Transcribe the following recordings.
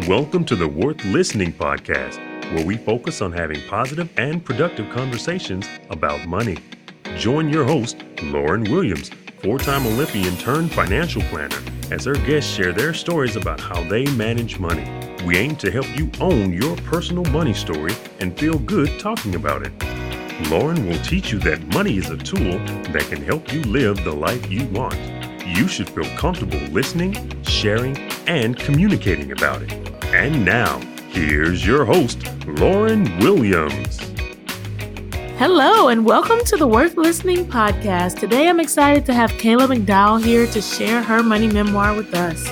Welcome to the Worth Listening podcast, where we focus on having positive and productive conversations about money. Join your host, Lauren Williams, four-time Olympian turned financial planner, as her guests share their stories about how they manage money. We aim to help you own your personal money story and feel good talking about it. Lauren will teach you that money is a tool that can help you live the life you want. You should feel comfortable listening, sharing, and communicating about it. And now, here's your host, Lauren Williams. Hello, and welcome to the Worth Listening podcast. Today, I'm excited to have Kayla McDowell here to share her money memoir with us.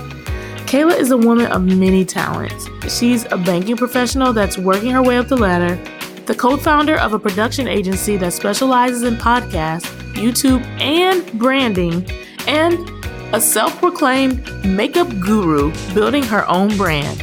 Kayla is a woman of many talents. She's a banking professional that's working her way up the ladder, the co-founder of a production agency that specializes in podcasts, YouTube, and branding, and a self-proclaimed makeup guru building her own brand.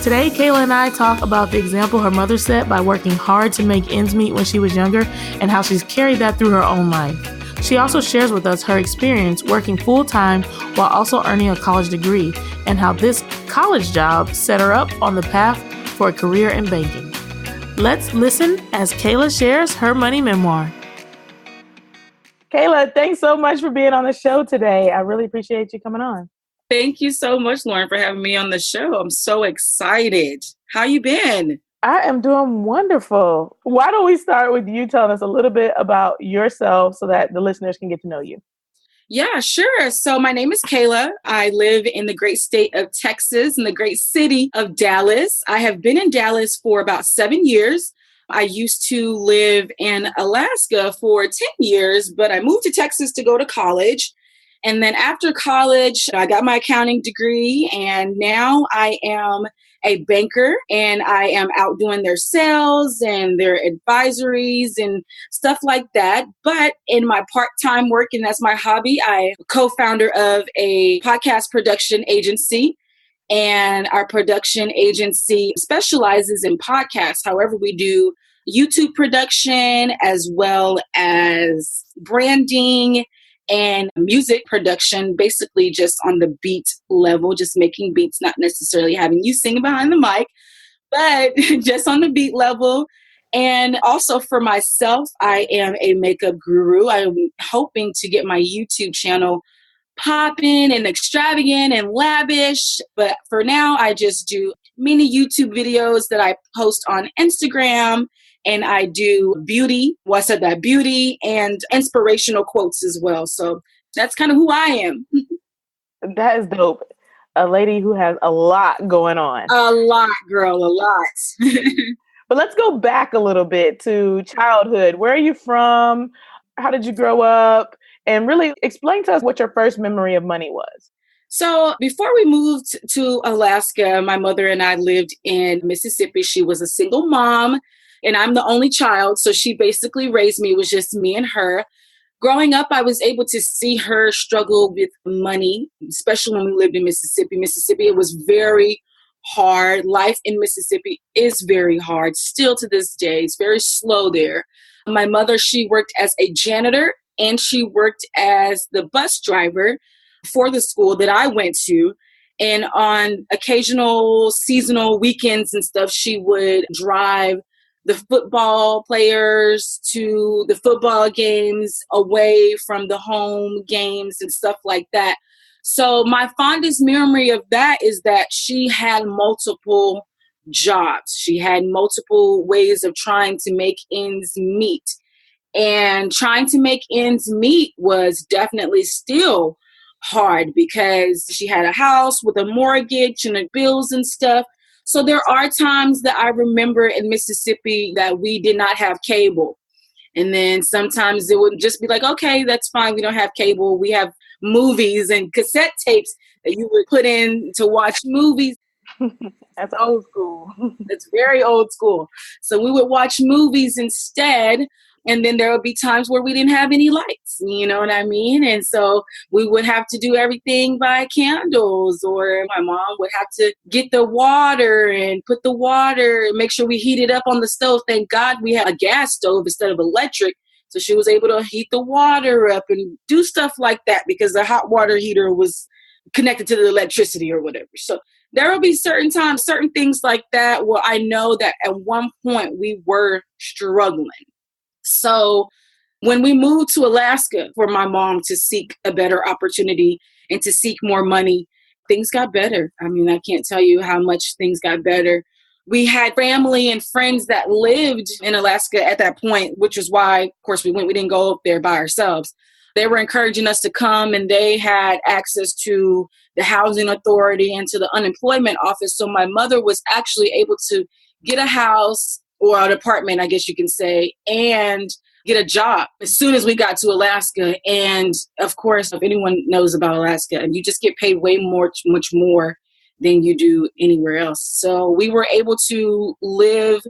Today, Kayla and I talk about the example her mother set by working hard to make ends meet when she was younger and how she's carried that through her own life. She also shares with us her experience working full-time while also earning a college degree and how this college job set her up on the path for a career in banking. Let's listen as Kayla shares her money memoir. Kayla, thanks so much for being on the show today. I really appreciate you coming on. Thank you so much, Lauren, for having me on the show. I'm so excited. How you been? I am doing wonderful. Why don't we start with you telling us a little bit about yourself so that the listeners can get to know you? Yeah, sure. So my name is Kayla. I live in the great state of Texas, in the great city of Dallas. I have been in Dallas for about 7 years. I used to live in Alaska for 10 years, but I moved to Texas to go to college. And then after college, I got my accounting degree, and now I am a banker, and I am out doing their sales and their advisories and stuff like that. But in my part-time work, and that's my hobby, I'm co-founder of a podcast production agency. And our production agency specializes in podcasts. However, we do YouTube production as well as branding and music production, basically just on the beat level, just making beats, not necessarily having you sing behind the mic, but just on the beat level. And also for myself, I am a makeup guru. I'm hoping to get my YouTube channel popping and extravagant and lavish. But for now, I just do mini YouTube videos that I post on Instagram. And I do beauty, beauty and inspirational quotes as well. So that's kind of who I am. That is dope. A lady who has a lot going on. A lot, girl, a lot. But let's go back a little bit to childhood. Where are you from? How did you grow up? And really explain to us what your first memory of money was. So before we moved to Alaska, my mother and I lived in Mississippi. She was a single mom, and I'm the only child. So she basically raised me. It was just me and her. Growing up, I was able to see her struggle with money, especially when we lived in Mississippi. It was very hard. Life in Mississippi is very hard. Still to this day, it's very slow there. My mother, she worked as a janitor, and she worked as the bus driver for the school that I went to. And on occasional seasonal weekends and stuff, she would drive the football players to the football games away from the home games and stuff like that. So my fondest memory of that is that she had multiple jobs. She had multiple ways of trying to make ends meet. And trying to make ends meet was definitely still hard because she had a house with a mortgage and the bills and stuff. So there are times that I remember in Mississippi that we did not have cable. And then sometimes it would just be like, okay, that's fine. We don't have cable. We have movies and cassette tapes that you would put in to watch movies. That's old school. That's very old school. So we would watch movies instead. And then there would be times where we didn't have any lights, you know what I mean? And so we would have to do everything by candles, or my mom would have to get the water and put the water and make sure we heat it up on the stove. Thank God we had a gas stove instead of electric. So she was able to heat the water up and do stuff like that because the hot water heater was connected to the electricity or whatever. So there will be certain times, certain things like that where I know that at one point we were struggling. So when we moved to Alaska for my mom to seek a better opportunity and to seek more money, things got better. I mean, I can't tell you how much things got better. We had family and friends that lived in Alaska at that point, which is why, of course, we went. We didn't go up there by ourselves. They were encouraging us to come, and they had access to the housing authority and to the unemployment office. So my mother was actually able to get a house or an apartment, I guess you can say, and get a job as soon as we got to Alaska. And of course, if anyone knows about Alaska, and you just get paid much more than you do anywhere else. So we were able to live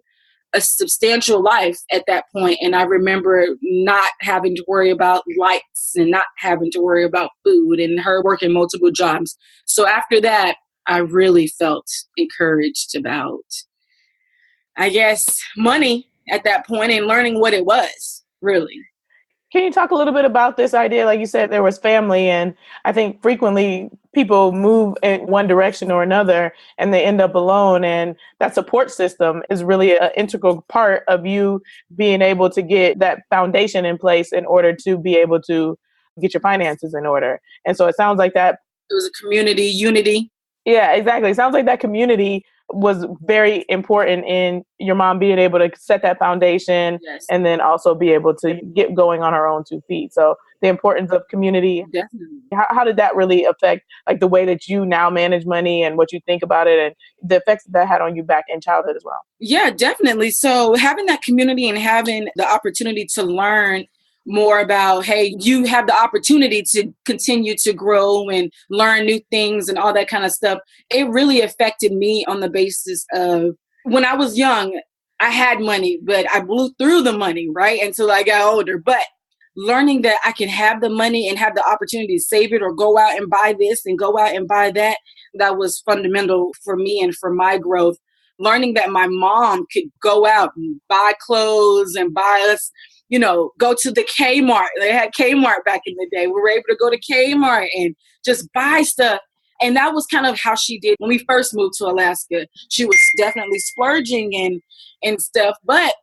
a substantial life at that point. And I remember not having to worry about lights and not having to worry about food, and her working multiple jobs. So after that, I really felt encouraged about, I guess, money at that point and learning what it was, really. Can you talk a little bit about this idea? Like you said, there was family, and I think frequently people move in one direction or another and they end up alone. And that support system is really an integral part of you being able to get that foundation in place in order to be able to get your finances in order. And so it sounds like that. It was a community unity. Yeah, exactly. It sounds like that community was very important in your mom being able to set that foundation. Yes. And then also be able to get going on her own 2 feet. So the importance of community. Definitely. How did that really affect like the way that you now manage money and what you think about it and the effects that had on you back in childhood as well? Yeah, definitely. So having that community and having the opportunity to learn more about, hey, you have the opportunity to continue to grow and learn new things and all that kind of stuff. It really affected me on the basis of when I was young, I had money, but I blew through the money, right? Until I got older. But learning that I can have the money and have the opportunity to save it or go out and buy this and go out and buy that, that was fundamental for me and for my growth. Learning that my mom could go out and buy clothes and buy us, go to the Kmart. They had Kmart back in the day. We were able to go to Kmart and just buy stuff. And that was kind of how she did when we first moved to Alaska. She was definitely splurging and stuff, but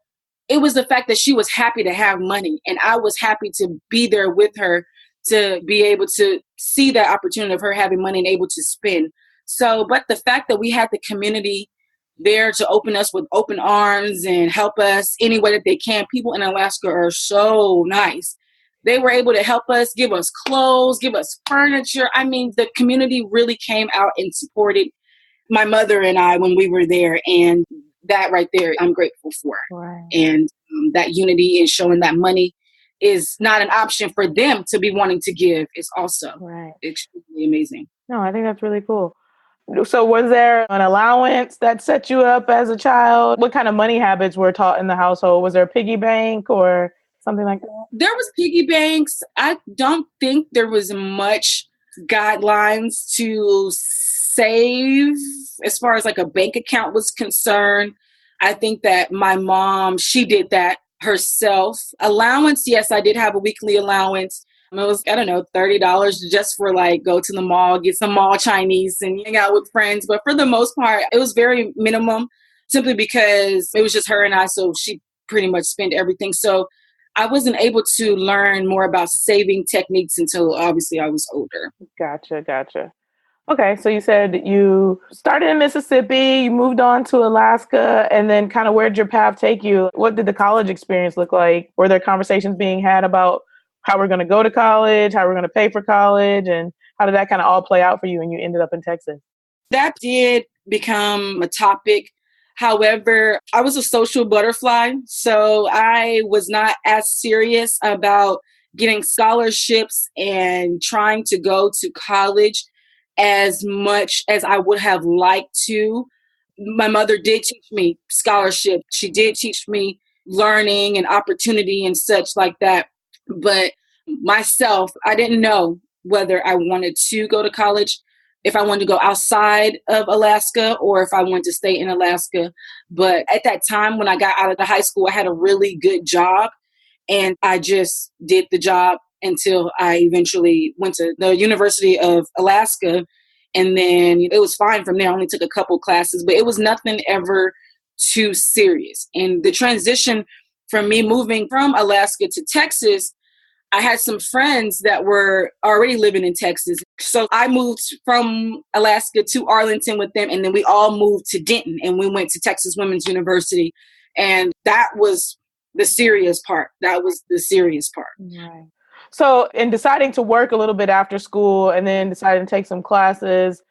it was the fact that she was happy to have money, and I was happy to be there with her to be able to see that opportunity of her having money and able to spend. So, but the fact that we had the community there to open us with open arms and help us any way that they can. People in Alaska are so nice. They were able to help us, give us clothes, give us furniture. I mean, the community really came out and supported my mother and I when we were there. And that right there, I'm grateful for. Right. And that unity and showing that money is not an option for them to be wanting to give is also extremely amazing. No, I think that's really cool. So was there an allowance that set you up as a child? What kind of money habits were taught in the household? Was there a piggy bank or something like that? There was piggy banks. I don't think there was much guidelines to save as far as like a bank account was concerned. I think that my mom, she did that herself. Allowance, yes, I did have a weekly allowance. It was, I don't know, $30 just for like go to the mall, get some mall Chinese and hang out with friends. But for the most part, it was very minimum simply because it was just her and I. So she pretty much spent everything. So I wasn't able to learn more about saving techniques until obviously I was older. Gotcha. Okay, so you said you started in Mississippi, you moved on to Alaska, and then kind of where'd your path take you? What did the college experience look like? Were there conversations being had about how we're going to go to college, how we're going to pay for college, and how did that kind of all play out for you when you ended up in Texas? That did become a topic. However, I was a social butterfly, so I was not as serious about getting scholarships and trying to go to college as much as I would have liked to. My mother did teach me scholarship. She did teach me learning and opportunity and such like that. But myself, I didn't know whether I wanted to go to college, if I wanted to go outside of Alaska or if I wanted to stay in Alaska. But at that time, when I got out of the high school, I had a really good job and I just did the job until I eventually went to the University of Alaska And then it was fine from there. I only took a couple classes, but it was nothing ever too serious. And the transition from me moving from Alaska to Texas, I had some friends that were already living in Texas. So I moved from Alaska to Arlington with them, and then we all moved to Denton, and we went to Texas Women's University. And that was the serious part. That was the serious part. Right. So in deciding to work a little bit after school and then deciding to take some classes,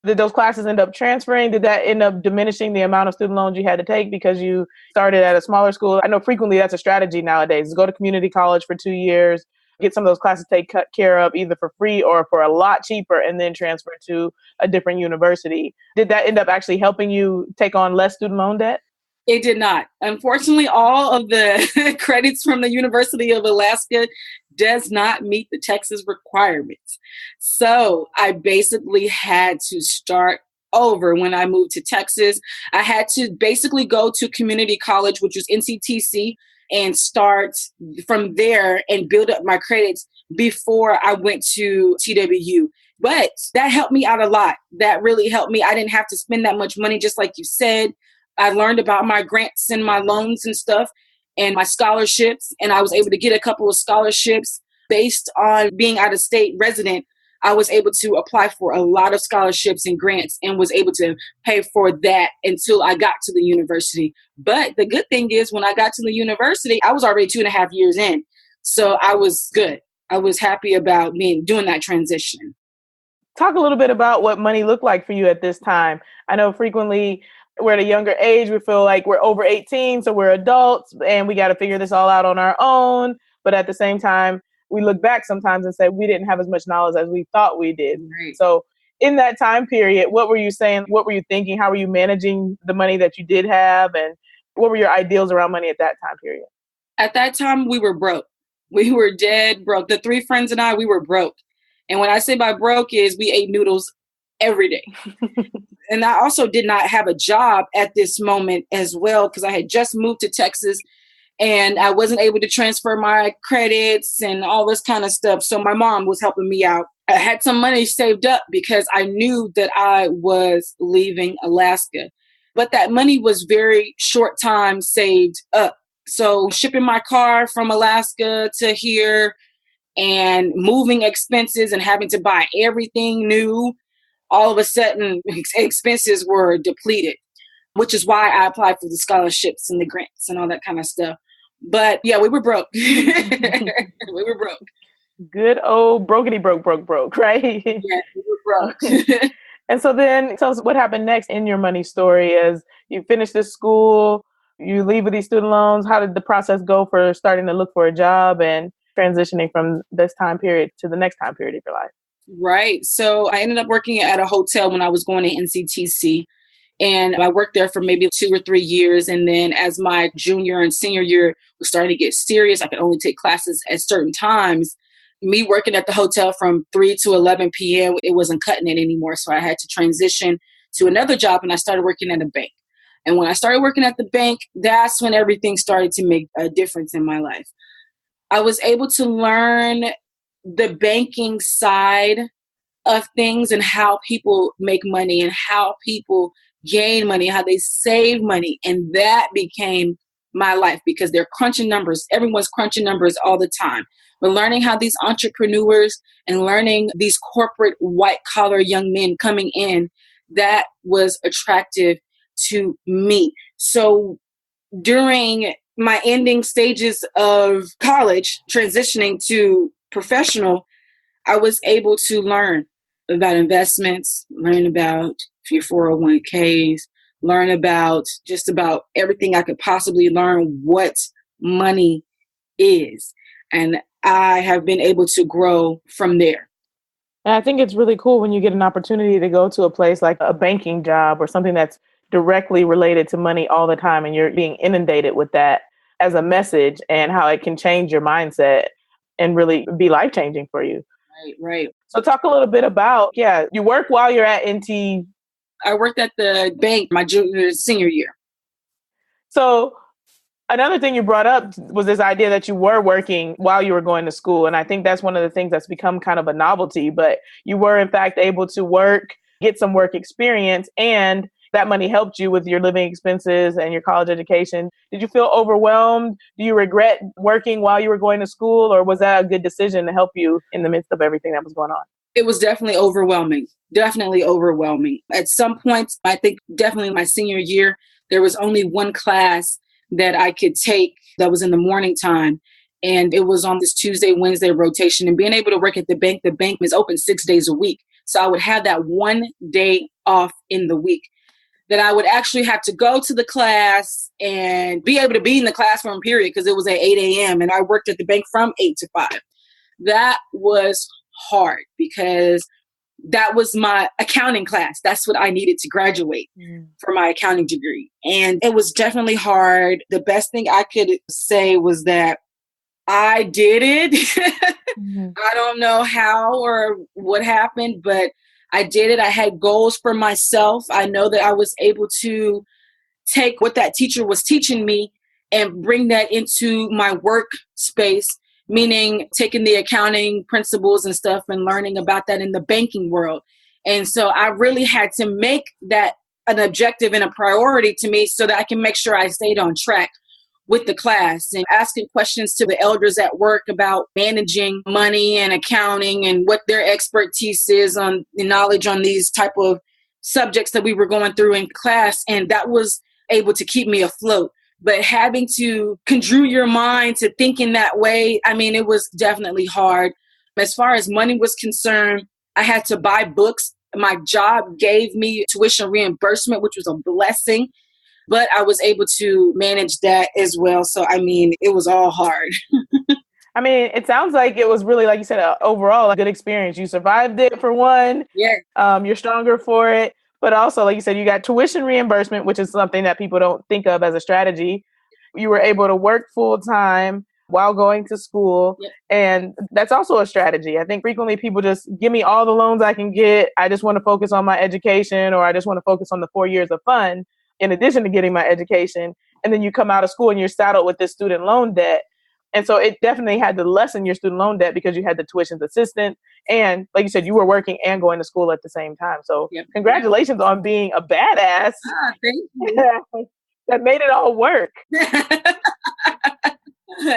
did those classes end up transferring? Did that end up diminishing the amount of student loans you had to take because you started at a smaller school? I know frequently that's a strategy nowadays, is go to community college for 2 years, get some of those classes taken care of either for free or for a lot cheaper, and then transfer to a different university. Did that end up actually helping you take on less student loan debt? It did not. Unfortunately, all of the credits from the University of Alaska does not meet the Texas requirements. So I basically had to start over when I moved to Texas. I had to basically go to community college, which was NCTC, and start from there and build up my credits before I went to TWU. But that helped me out a lot. That really helped me. I didn't have to spend that much money, just like you said. I learned about my grants and my loans and stuff and my scholarships. And I was able to get a couple of scholarships based on being out of state resident. I was able to apply for a lot of scholarships and grants and was able to pay for that until I got to the university. But the good thing is when I got to the university, I was already 2.5 years in. So I was good. I was happy about doing that transition. Talk a little bit about what money looked like for you at this time. I know frequently we're at a younger age, we feel like we're over 18, so we're adults and we got to figure this all out on our own. But at the same time, we look back sometimes and say we didn't have as much knowledge as we thought we did. Right. So in that time period, what were you saying? What were you thinking? How were you managing the money that you did have? And what were your ideals around money at that time period? At that time, we were broke. We were dead broke. The 3 friends and I, we were broke. And when I say by broke is we ate noodles every day. And I also did not have a job at this moment as well because I had just moved to Texas and I wasn't able to transfer my credits and all this kind of stuff. So my mom was helping me out. I had some money saved up because I knew that I was leaving Alaska. But that money was very short time saved up. So shipping my car from Alaska to here and moving expenses and having to buy everything new, all of a sudden expenses were depleted, which is why I applied for the scholarships and the grants and all that kind of stuff. But yeah, we were broke. We were broke. Good old brokety broke, right? Yeah, we were broke. And so then tell us what happened next in your money story as you finish this school, you leave with these student loans. How did the process go for starting to look for a job and transitioning from this time period to the next time period of your life? Right. So I ended up working at a hotel when I was going to NCTC. And I worked there for maybe 2 or 3 years. And then as my junior and senior year was starting to get serious, I could only take classes at certain times. Me working at the hotel from 3 to 11 p.m., it wasn't cutting it anymore. So I had to transition to another job and I started working at a bank. And when I started working at the bank, that's when everything started to make a difference in my life. I was able to learn the banking side of things and how people make money and how people gain money, how they save money. And that became my life because they're crunching numbers. Everyone's crunching numbers all the time. But learning how these entrepreneurs and learning these corporate white collar young men coming in, that was attractive to me. So during my ending stages of college, transitioning to professional, I was able to learn about investments, learn about your 401ks, learn about just about everything I could possibly learn what money is. And I have been able to grow from there. And I think it's really cool when you get an opportunity to go to a place like a banking job or something that's directly related to money all the time. And you're being inundated with that as a message and how it can change your mindset and really be life-changing for you. Right. So talk a little bit about, you work while you're at NT. I worked at the bank my senior year. So another thing you brought up was this idea that you were working while you were going to school. And I think that's one of the things that's become kind of a novelty, but you were in fact able to work get some work experience, and that money helped you with your living expenses and your college education. Did you feel overwhelmed? Do you regret working while you were going to school, or was that a good decision to help you in the midst of everything that was going on? It was definitely overwhelming. Definitely overwhelming. At some points, I think definitely my senior year, there was only one class that I could take that was in the morning time. And it was on this Tuesday, Wednesday rotation. And being able to work at the bank is open 6 days a week. So I would have that one day off in the week that I would actually have to go to the class and be able to be in the classroom, period, because it was at 8 a.m. and I worked at the bank from 8 to 5. That was hard because that was my accounting class. That's what I needed to graduate for my accounting degree. And it was definitely hard. The best thing I could say was that I did it. I don't know how or what happened, but I did it. I had goals for myself. I know that I was able to take what that teacher was teaching me and bring that into my work space, meaning taking the accounting principles and stuff and learning about that in the banking world. And so I really had to make that an objective and a priority to me so that I can make sure I stayed on track with the class and asking questions to the elders at work about managing money and accounting and what their expertise is on the knowledge on these type of subjects that we were going through in class. And that was able to keep me afloat. But having to conjure your mind to think in that way, I mean, it was definitely hard. As far as money was concerned, I had to buy books. My job gave me tuition reimbursement, which was a blessing. But I was able to manage that as well. So, I mean, it was all hard. I mean, it sounds like it was really, like you said, overall a good experience. You survived it for one. Yeah. You're stronger for it. But also, like you said, you got tuition reimbursement, which is something that people don't think of as a strategy. You were able to work full time while going to school. Yep. And that's also a strategy. I think frequently people just give me all the loans I can get. I just want to focus on my education, or I just want to focus on the 4 years of fun in addition to getting my education. And then you come out of school and you're saddled with this student loan debt. And so it definitely had to lessen your student loan debt because you had the tuition assistance. And like you said, you were working and going to school at the same time. So Congratulations on being a badass. Thank you. That made it all work.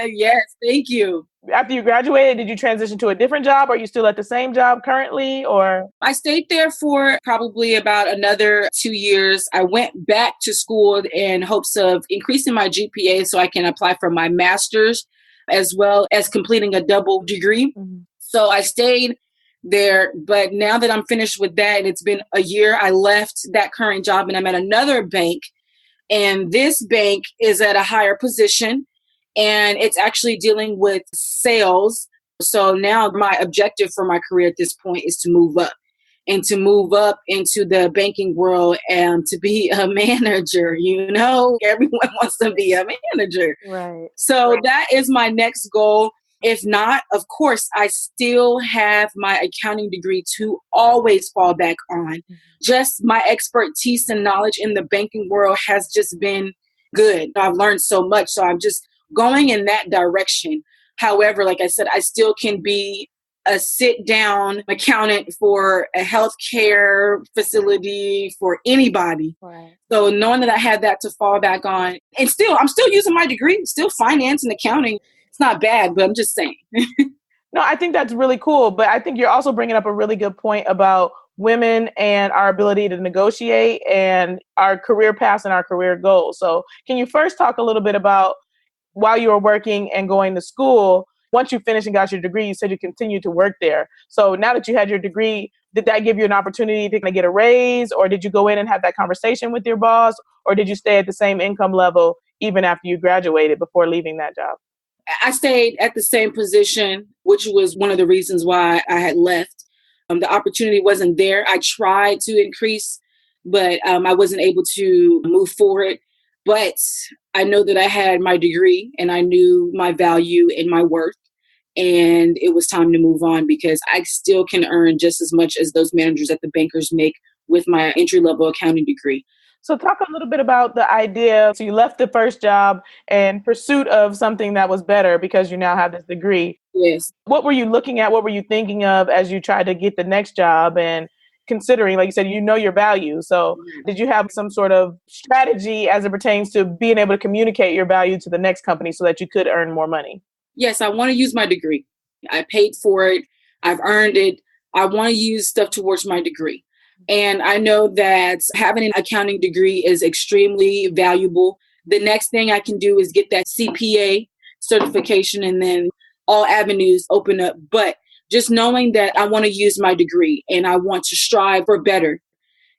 Yes, thank you. After you graduated, did you transition to a different job? Are you still at the same job currently, or? I stayed there for probably about another 2 years. I went back to school in hopes of increasing my GPA so I can apply for my master's as well as completing a double degree. So I stayed there, but now that I'm finished with that and it's been a year, I left that current job and I'm at another bank. And this bank is at a higher position. And it's actually dealing with sales. So now my objective for my career at this point is to move up into the banking world and to be a manager. You know, everyone wants to be a manager. Right. So that is my next goal. If not, of course, I still have my accounting degree to always fall back on. Just my expertise and knowledge in the banking world has just been good. I've learned so much. So I'm just going in that direction. However, like I said, I still can be a sit-down accountant for a healthcare facility for anybody. Right. So knowing that I had that to fall back on, and I'm still using my degree, still finance and accounting. It's not bad, but I'm just saying. No, I think that's really cool. But I think you're also bringing up a really good point about women and our ability to negotiate and our career paths and our career goals. So can you first talk a little bit about while you were working and going to school, once you finished and got your degree, you said you continued to work there. So now that you had your degree, did that give you an opportunity to get a raise, or did you go in and have that conversation with your boss, or did you stay at the same income level even after you graduated before leaving that job? I stayed at the same position, which was one of the reasons why I had left. The opportunity wasn't there. I tried to increase, but I wasn't able to move forward. But I know that I had my degree and I knew my value and my worth. And it was time to move on because I still can earn just as much as those managers at the bankers make with my entry-level accounting degree. So talk a little bit about the idea. So you left the first job in pursuit of something that was better because you now have this degree. Yes. What were you looking at? What were you thinking of as you tried to get the next job? And considering, like you said, you know your value. So did you have some sort of strategy as it pertains to being able to communicate your value to the next company so that you could earn more money? Yes, I want to use my degree. I paid for it. I've earned it. I want to use stuff towards my degree. And I know that having an accounting degree is extremely valuable. The next thing I can do is get that CPA certification, and then all avenues open up. But just knowing that I want to use my degree and I want to strive for better.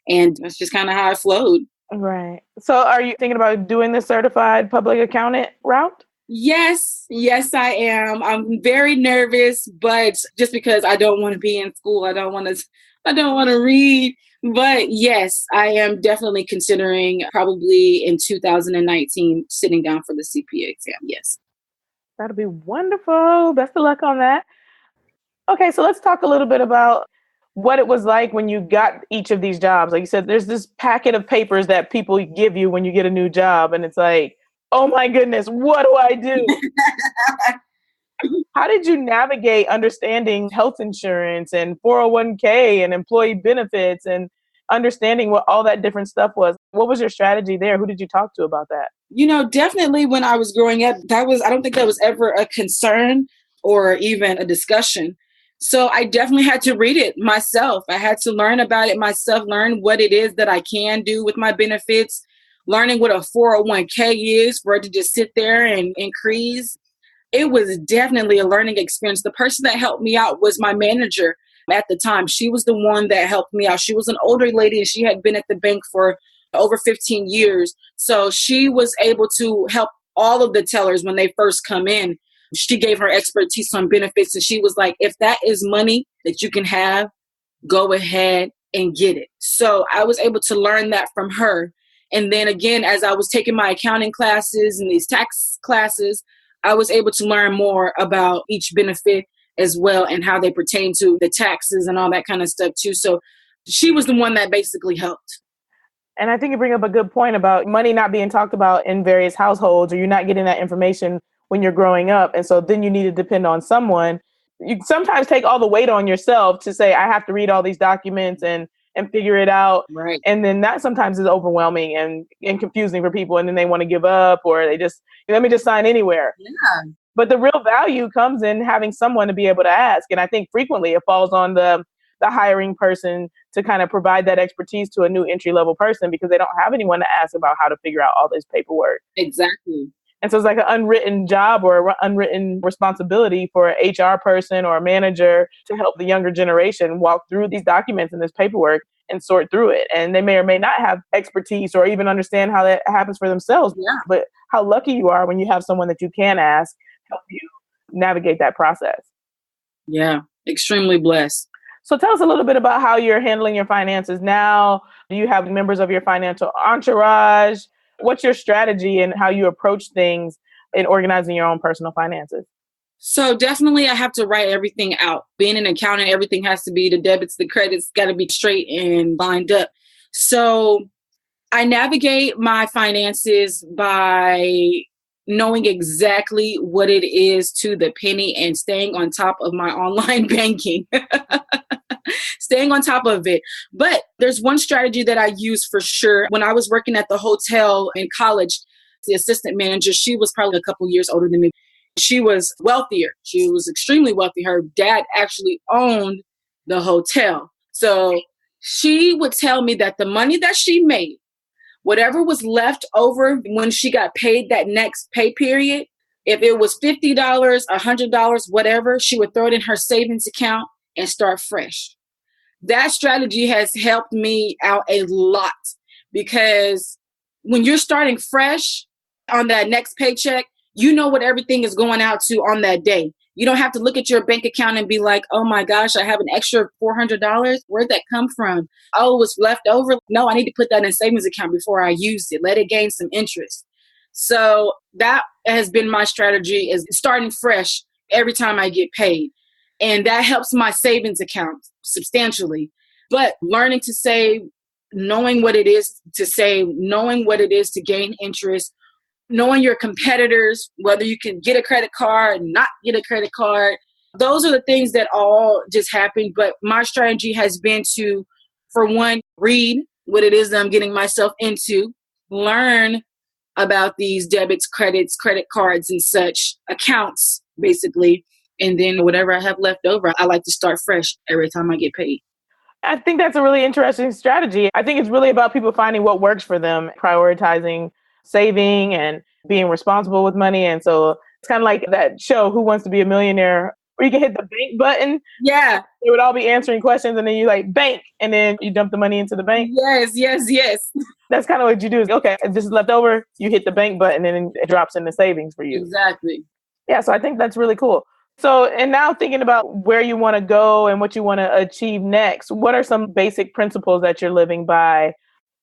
And that's just kind of how I flowed. Right. So are you thinking about doing the certified public accountant route? Yes, I am. I'm very nervous, but just because I don't want to be in school, I don't want to read. But yes, I am definitely considering probably in 2019 sitting down for the CPA exam. Yes. That'll be wonderful. Best of luck on that. Okay, so let's talk a little bit about what it was like when you got each of these jobs. Like you said, there's this packet of papers that people give you when you get a new job, and it's like, oh my goodness, what do I do? How did you navigate understanding health insurance and 401k and employee benefits and understanding what all that different stuff was? What was your strategy there? Who did you talk to about that? Definitely when I was growing up, I don't think that was ever a concern or even a discussion. So I definitely had to read it myself. I had to learn about it myself, learn what it is that I can do with my benefits, learning what a 401k is for it to just sit there and increase. It was definitely a learning experience. The person that helped me out was my manager at the time. She was the one that helped me out. She was an older lady and she had been at the bank for over 15 years. So she was able to help all of the tellers when they first come in. She gave her expertise on benefits, and she was like, if that is money that you can have, go ahead and get it. So I was able to learn that from her. And then again, as I was taking my accounting classes and these tax classes, I was able to learn more about each benefit as well and how they pertain to the taxes and all that kind of stuff too. So she was the one that basically helped. And I think you bring up a good point about money not being talked about in various households, or you're not getting that information when you're growing up. And so then you need to depend on someone. You sometimes take all the weight on yourself to say, I have to read all these documents and figure it out. Right. And then that sometimes is overwhelming and confusing for people. And then they want to give up, or they just, let me just sign anywhere. Yeah. But the real value comes in having someone to be able to ask. And I think frequently it falls on the hiring person to kind of provide that expertise to a new entry level person, because they don't have anyone to ask about how to figure out all this paperwork. Exactly. And so it's like an unwritten job or an unwritten responsibility for an HR person or a manager to help the younger generation walk through these documents and this paperwork and sort through it. And they may or may not have expertise or even understand how that happens for themselves. Yeah. But how lucky you are when you have someone that you can ask help you navigate that process. Yeah, extremely blessed. So tell us a little bit about how you're handling your finances now. Do you have members of your financial entourage? What's your strategy and how you approach things in organizing your own personal finances? So definitely I have to write everything out. Being an accountant, everything has to be the debits, the credits, got to be straight and lined up. So I navigate my finances by knowing exactly what it is to the penny and staying on top of my online banking. Staying on top of it. But there's one strategy that I use for sure. When I was working at the hotel in college, the assistant manager, she was probably a couple years older than me. She was wealthier. She was extremely wealthy. Her dad actually owned the hotel. So she would tell me that the money that she made, whatever was left over when she got paid that next pay period, if it was $50, $100, whatever, she would throw it in her savings account and start fresh. That strategy has helped me out a lot, because when you're starting fresh on that next paycheck, you know what everything is going out to on that day. You don't have to look at your bank account and be like, oh my gosh, I have an extra $400. Where'd that come from? Oh, it was left over. No, I need to put that in a savings account before I use it. Let it gain some interest. So that has been my strategy, is starting fresh every time I get paid. And that helps my savings account substantially. But learning to save, knowing what it is to save, knowing what it is to gain interest, knowing your competitors, whether you can get a credit card, not get a credit card. Those are the things that all just happen. But my strategy has been to For one, read what it is that I'm getting myself into, learn about these debits, credits, credit cards and such accounts, basically. And then whatever I have left over, I like to start fresh every time I get paid. I think that's a really interesting strategy. I think it's really about people finding what works for them, prioritizing saving and being responsible with money. And so it's kind of like that show, Who Wants to Be a Millionaire, where you can hit the bank button. Yeah. They would all be answering questions and then you like bank and then you dump the money into the bank. Yes. That's kind of what you do is, okay, if this is left over, you hit the bank button and then it drops in the savings for you. Exactly. Yeah, so I think that's really cool. So, and now thinking about where you want to go and what you want to achieve next, what are some basic principles that you're living by?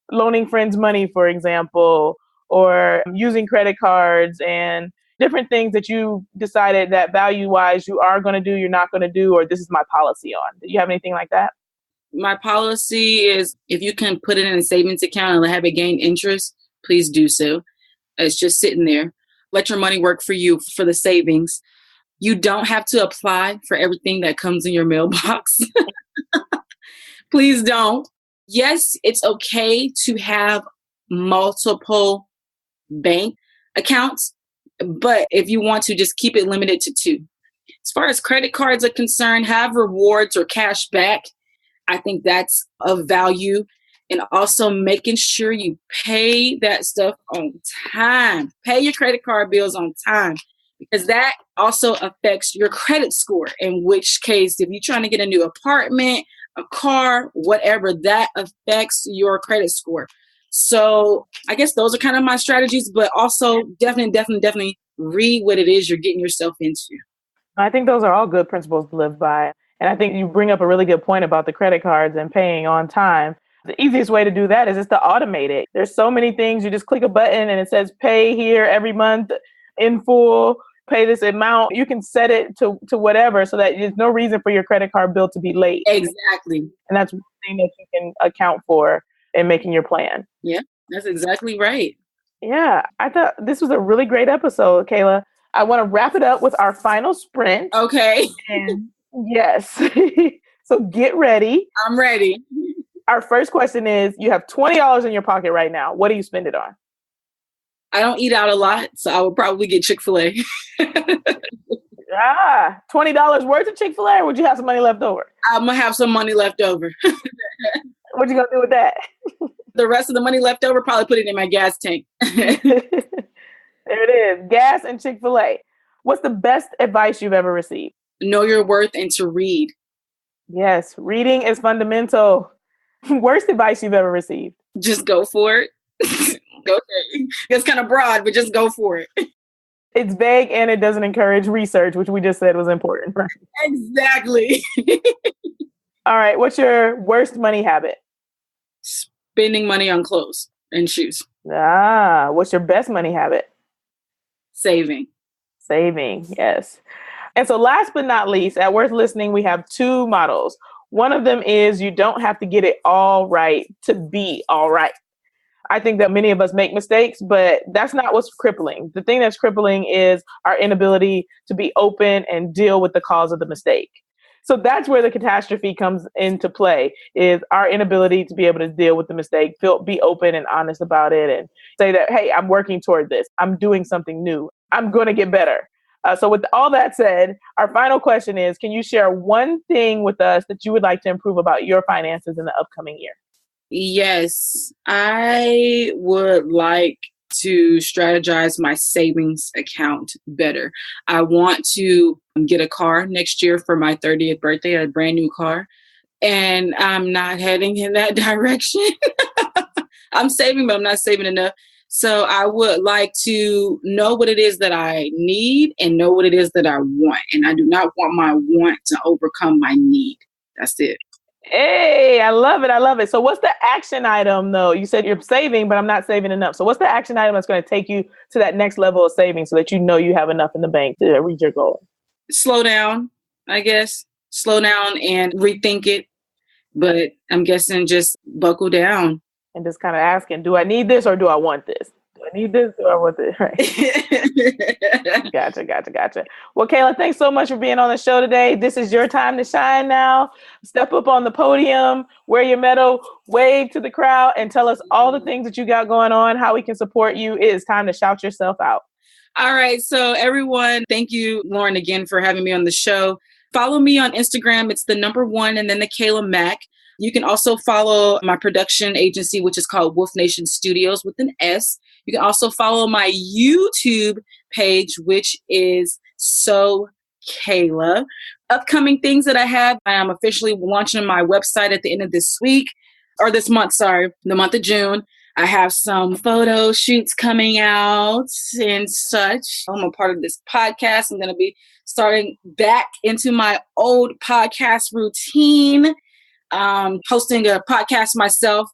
Loaning friends money, for example, or using credit cards and different things that you decided that value-wise you are going to do, you're not going to do, or this is my policy on. Do you have anything like that? My policy is if you can put it in a savings account and have it gain interest, please do so. It's just sitting there. Let your money work for you for the savings. You don't have to apply for everything that comes in your mailbox. Please don't. Yes, it's okay to have multiple bank accounts, but if you want to, just keep it limited to 2. As far as credit cards are concerned, have rewards or cash back. I think that's of value. And also making sure you pay that stuff on time. Pay your credit card bills on time, because that also affects your credit score. In which case, if you're trying to get a new apartment, a car, whatever, that affects your credit score. So I guess those are kind of my strategies, but also definitely read what it is you're getting yourself into. I think those are all good principles to live by. And I think you bring up a really good point about the credit cards and paying on time. The easiest way to do that is just to automate it. There's so many things. You just click a button and it says pay here every month in full, pay this amount. You can set it to whatever so that there's no reason for your credit card bill to be late. Exactly. And that's one thing that you can account for in making your plan. Yeah, that's exactly right. Yeah, I thought this was a really great episode, Kayla. I want to wrap it up with our final sprint. Okay. And yes. So get ready. I'm ready. Our first question is, you have $20 in your pocket right now. What do you spend it on? I don't eat out a lot, so I would probably get Chick-fil-A. $20 worth of Chick-fil-A, or would you have some money left over? I'm going to have some money left over. What you going to do with that? The rest of the money left over, probably put it in my gas tank. There it is. Gas and Chick-fil-A. What's the best advice you've ever received? Know your worth and to read. Yes, reading is fundamental. Worst advice you've ever received? Just go for it. Okay. It's kind of broad, but just go for it. It's vague and it doesn't encourage research, which we just said was important. Right? Exactly. All right. What's your worst money habit? Spending money on clothes and shoes. What's your best money habit? Saving. Yes. And so last but not least, at Worth Listening, we have 2 models. One of them is you don't have to get it all right to be all right. I think that many of us make mistakes, but that's not what's crippling. The thing that's crippling is our inability to be open and deal with the cause of the mistake. So that's where the catastrophe comes into play, is our inability to be able to deal with the mistake, be open and honest about it and say that, hey, I'm working toward this. I'm doing something new. I'm going to get better. So with all that said, our final question is, can you share one thing with us that you would like to improve about your finances in the upcoming year? Yes, I would like to strategize my savings account better. I want to get a car next year for my 30th birthday, a brand new car, and I'm not heading in that direction. I'm saving, but I'm not saving enough. So I would like to know what it is that I need and know what it is that I want. And I do not want my want to overcome my need. That's it. Hey, I love it. So what's the action item though? You said you're saving, but I'm not saving enough. So what's the action item that's going to take you to that next level of saving so that you know you have enough in the bank to reach your goal? Slow down, I guess. Slow down and rethink it. But I'm guessing just buckle down. And just kind of asking, do I need this or do I want this? Do I need this or with it, right? Gotcha. Well, Kayla, thanks so much for being on the show today. This is your time to shine now. Step up on the podium, wear your medal, wave to the crowd, and tell us all the things that you got going on, how we can support you. It is time to shout yourself out. All right. So everyone, thank you, Lauren, again for having me on the show. Follow me on Instagram. It's the number 1 and then the Kayla Mac. You can also follow my production agency, which is called Wolf Nation Studios with an S. You can also follow my YouTube page, which is So Kayla. Upcoming things that I have, I am officially launching my website at the end of this month, the month of June. I have some photo shoots coming out and such. I'm a part of this podcast. I'm going to be starting back into my old podcast routine, hosting a podcast myself.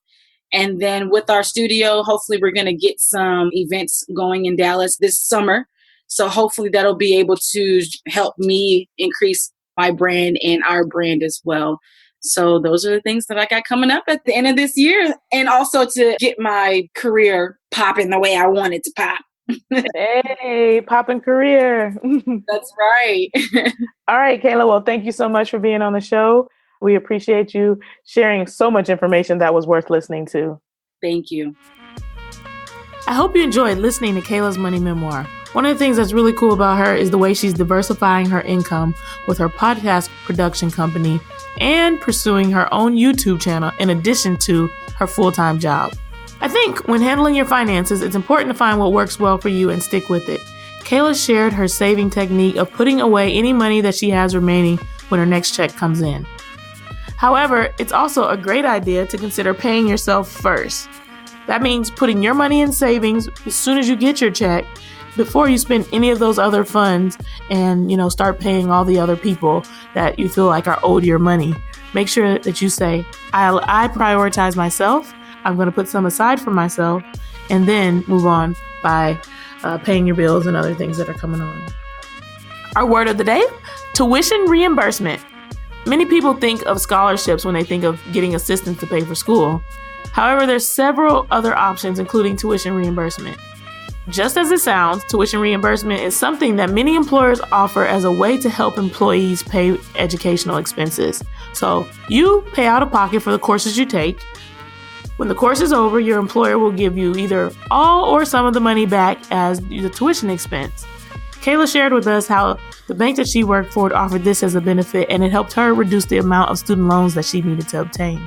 And then with our studio, hopefully we're going to get some events going in Dallas this summer. So hopefully that'll be able to help me increase my brand and our brand as well. So those are the things that I got coming up at the end of this year, and also to get my career popping the way I want it to pop. Hey, popping career. That's right. All right, Kayla. Well, thank you so much for being on the show. We appreciate you sharing so much information that was worth listening to. Thank you. I hope you enjoyed listening to Kayla's money memoir. One of the things that's really cool about her is the way she's diversifying her income with her podcast production company and pursuing her own YouTube channel in addition to her full-time job. I think when handling your finances, it's important to find what works well for you and stick with it. Kayla shared her saving technique of putting away any money that she has remaining when her next check comes in. However, it's also a great idea to consider paying yourself first. That means putting your money in savings as soon as you get your check before you spend any of those other funds and, start paying all the other people that you feel like are owed your money. Make sure that you say, I prioritize myself. I'm going to put some aside for myself and then move on by paying your bills and other things that are coming on. Our word of the day, tuition reimbursement. Many people think of scholarships when they think of getting assistance to pay for school. However, there's several other options, including tuition reimbursement. Just as it sounds, tuition reimbursement is something that many employers offer as a way to help employees pay educational expenses. So you pay out of pocket for the courses you take. When the course is over, your employer will give you either all or some of the money back as the tuition expense. Kayla shared with us how the bank that she worked for offered this as a benefit, and it helped her reduce the amount of student loans that she needed to obtain.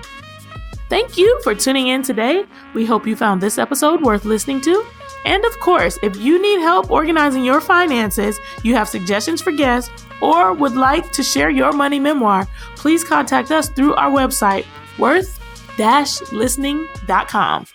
Thank you for tuning in today. We hope you found this episode worth listening to. And of course, if you need help organizing your finances, you have suggestions for guests, or would like to share your money memoir, please contact us through our website, worth-listening.com.